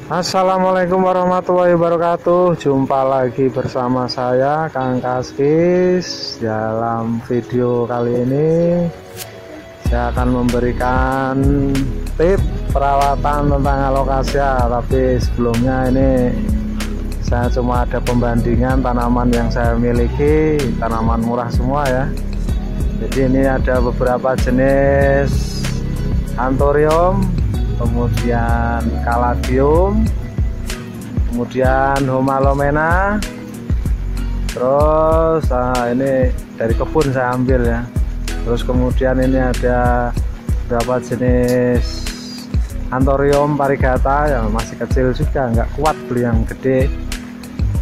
Assalamualaikum warahmatullahi wabarakatuh. Jumpa lagi bersama saya Kang Kaskis. Dalam video kali ini saya akan memberikan tip perawatan tentang alokasia. Tapi sebelumnya ini saya cuma ada pembandingan tanaman yang saya miliki, tanaman murah semua ya. Jadi ini ada beberapa jenis anthurium, kemudian caladium, kemudian homalomena, terus ini dari kebun saya ambil ya. Terus kemudian ini ada beberapa jenis anthurium variegata yang masih kecil juga, nggak kuat beli yang gede.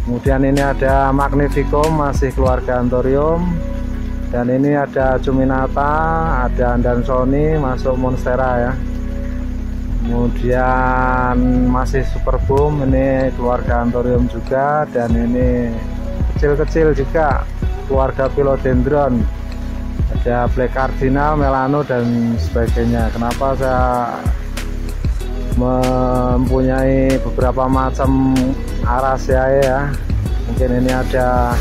Kemudian ini ada magnificum, masih keluarga anthurium, dan ini ada cuminata, ada andansoni, masuk monstera ya. Kemudian masih superboom, ini keluarga anthurium juga, dan ini kecil-kecil juga keluarga philodendron, ada black cardinal, melano dan sebagainya. Kenapa saya mempunyai beberapa macam araceae ya, mungkin ini ada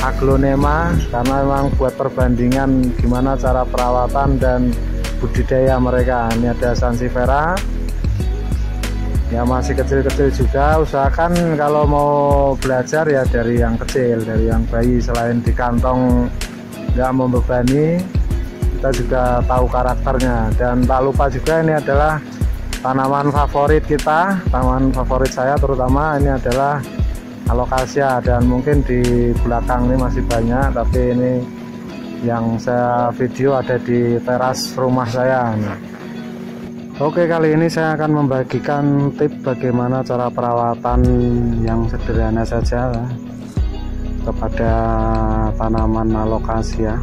aglonema karena memang buat perbandingan gimana cara perawatan dan budidaya mereka. Ini ada sansevieria ya, masih kecil-kecil juga. Usahakan kalau mau belajar ya dari yang kecil, dari yang bayi. Selain di kantong nggak membebani, kita juga tahu karakternya. Dan tak lupa juga ini adalah tanaman favorit kita, tanaman favorit saya terutama ini adalah alokasia. Dan mungkin di belakang ini masih banyak, tapi ini yang saya video ada di teras rumah saya. Oke, kali ini saya akan membagikan tip bagaimana cara perawatan yang sederhana saja kepada tanaman alokasia.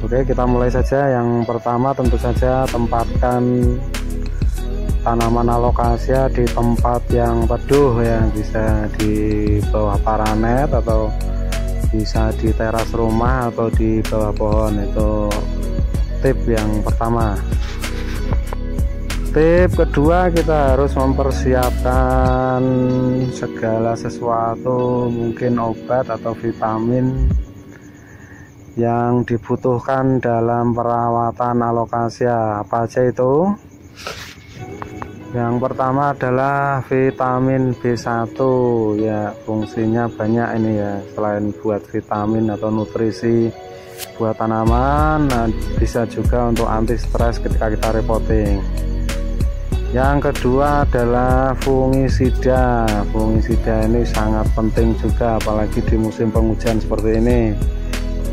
Oke, kita mulai saja. Yang pertama tentu saja tempatkan tanaman alokasia di tempat yang teduh ya, bisa di bawah paranet atau bisa di teras rumah atau di bawah pohon. Itu tip yang pertama. Tip kedua, kita harus mempersiapkan segala sesuatu, mungkin obat atau vitamin yang dibutuhkan dalam perawatan alokasia. Apa aja itu? Yang pertama adalah vitamin B1 ya, fungsinya banyak ini ya. Selain buat vitamin atau nutrisi buat tanaman, bisa juga untuk anti stres ketika kita repotting. Yang kedua adalah fungisida. Fungisida ini sangat penting juga, apalagi di musim penghujan seperti ini.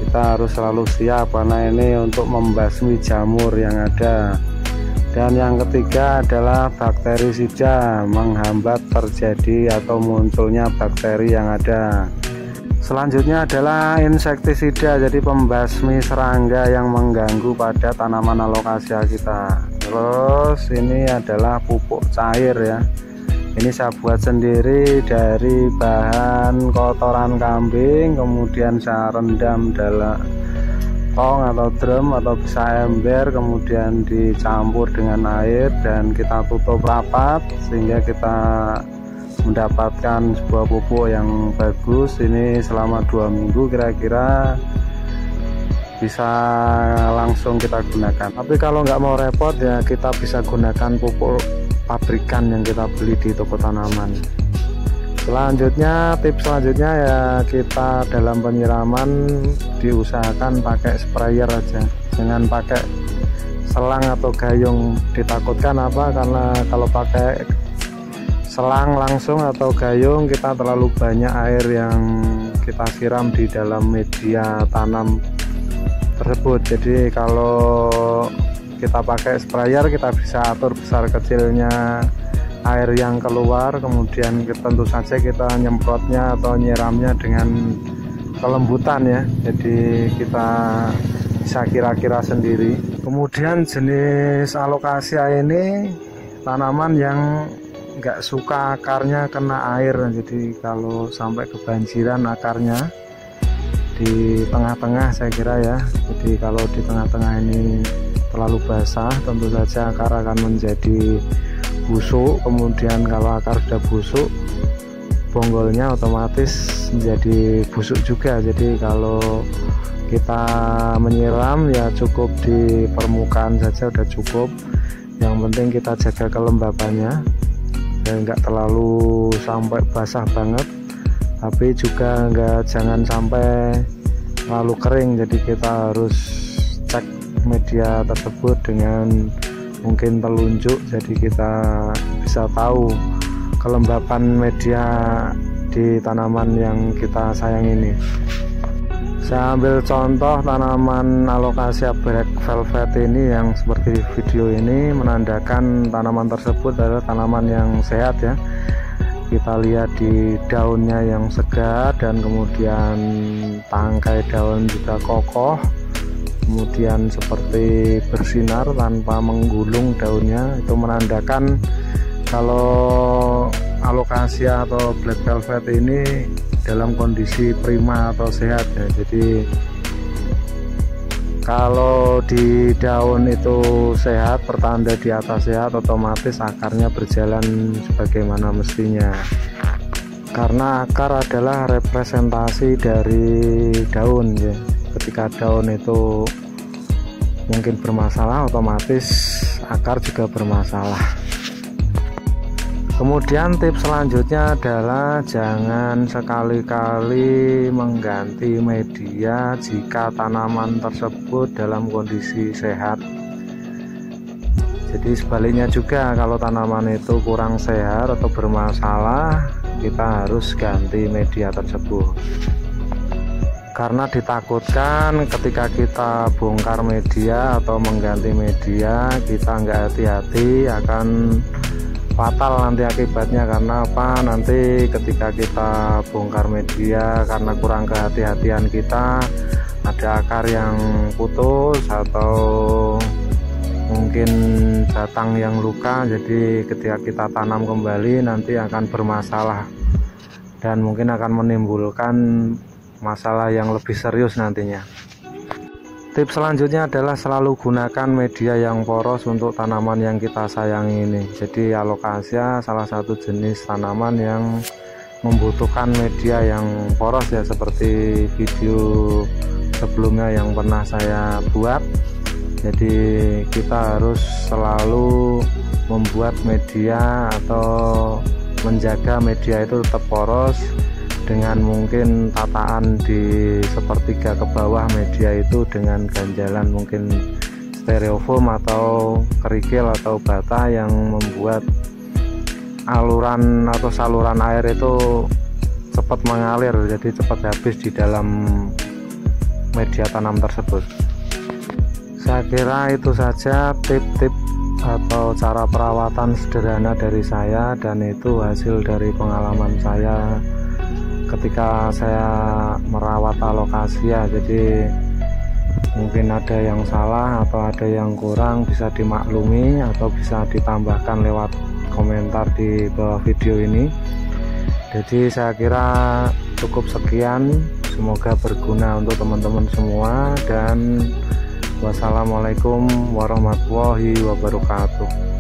Kita harus selalu siap karena ini untuk membasmi jamur yang ada. Dan yang ketiga adalah bakterisida, menghambat terjadi atau munculnya bakteri yang ada. Selanjutnya adalah insektisida, jadi pembasmi serangga yang mengganggu pada tanaman alokasia kita. Terus ini adalah pupuk cair ya. Ini saya buat sendiri dari bahan kotoran kambing, kemudian saya rendam dalam tong atau drum atau bisa ember, kemudian dicampur dengan air dan kita tutup rapat sehingga kita mendapatkan sebuah pupuk yang bagus. Ini selama 2 minggu kira-kira bisa langsung kita gunakan. Tapi kalau nggak mau repot ya, kita bisa gunakan pupuk pabrikan yang kita beli di toko tanaman. Selanjutnya, tips selanjutnya ya, kita dalam penyiraman diusahakan pakai sprayer aja, jangan pakai selang atau gayung. Ditakutkan apa? Karena kalau pakai selang langsung atau gayung, kita terlalu banyak air yang kita siram di dalam media tanam tersebut. Jadi kalau kita pakai sprayer, kita bisa atur besar kecilnya air yang keluar, kemudian tentu saja kita nyemprotnya atau nyiramnya dengan kelembutan ya, jadi kita bisa kira-kira sendiri. Kemudian jenis alokasia ini tanaman yang nggak suka akarnya kena air, jadi kalau sampai kebanjiran akarnya di tengah-tengah saya kira ya. Jadi kalau di tengah-tengah ini terlalu basah, tentu saja akar akan menjadi busuk. Kemudian kalau akar sudah busuk, bonggolnya otomatis menjadi busuk juga. Jadi kalau kita menyiram ya cukup di permukaan saja udah cukup. Yang penting kita jaga kelembabannya dan nggak terlalu sampai basah banget, tapi juga jangan sampai terlalu kering. Jadi kita harus cek media tersebut dengan mungkin telunjuk, jadi kita bisa tahu kelembapan media di tanaman yang kita sayang ini. Saya ambil contoh tanaman Alocasia Black Velvet ini yang seperti video ini, menandakan tanaman tersebut adalah tanaman yang sehat ya. Kita lihat di daunnya yang segar dan kemudian tangkai daun juga kokoh, kemudian seperti bersinar tanpa menggulung daunnya. Itu menandakan kalau Alocasia atau Black Velvet ini dalam kondisi prima atau sehat ya. Jadi kalau di daun itu sehat, pertanda di atas sehat, otomatis akarnya berjalan sebagaimana mestinya. Karena akar adalah representasi dari daun ya. Ketika daun itu mungkin bermasalah, otomatis akar juga bermasalah. Kemudian tips selanjutnya adalah jangan sekali-kali mengganti media jika tanaman tersebut dalam kondisi sehat. Jadi sebaliknya juga, kalau tanaman itu kurang sehat atau bermasalah, kita harus ganti media tersebut. Karena ditakutkan ketika kita bongkar media atau mengganti media, kita nggak hati-hati akan fatal nanti akibatnya. Karena apa? Nanti ketika kita bongkar media karena kurang kehati-hatian kita, ada akar yang putus atau mungkin batang yang luka. Jadi ketika kita tanam kembali nanti akan bermasalah dan mungkin akan menimbulkan masalah yang lebih serius nantinya. Tips selanjutnya adalah selalu gunakan media yang poros untuk tanaman yang kita sayangi ini. Jadi Alocasia salah satu jenis tanaman yang membutuhkan media yang poros ya, seperti video sebelumnya yang pernah saya buat. Jadi kita harus selalu membuat media atau menjaga media itu tetap poros, dengan mungkin tataan di sepertiga ke bawah media itu dengan ganjalan mungkin styrofoam atau kerikil atau bata yang membuat aluran atau saluran air itu cepat mengalir, jadi cepat habis di dalam media tanam tersebut. Saya kira itu saja tip-tip atau cara perawatan sederhana dari saya, dan itu hasil dari pengalaman saya ketika saya merawat Alocasia. Jadi mungkin ada yang salah atau ada yang kurang, bisa dimaklumi atau bisa ditambahkan lewat komentar di bawah video ini. Jadi saya kira cukup sekian, semoga berguna untuk teman-teman semua, dan wassalamualaikum warahmatullahi wabarakatuh.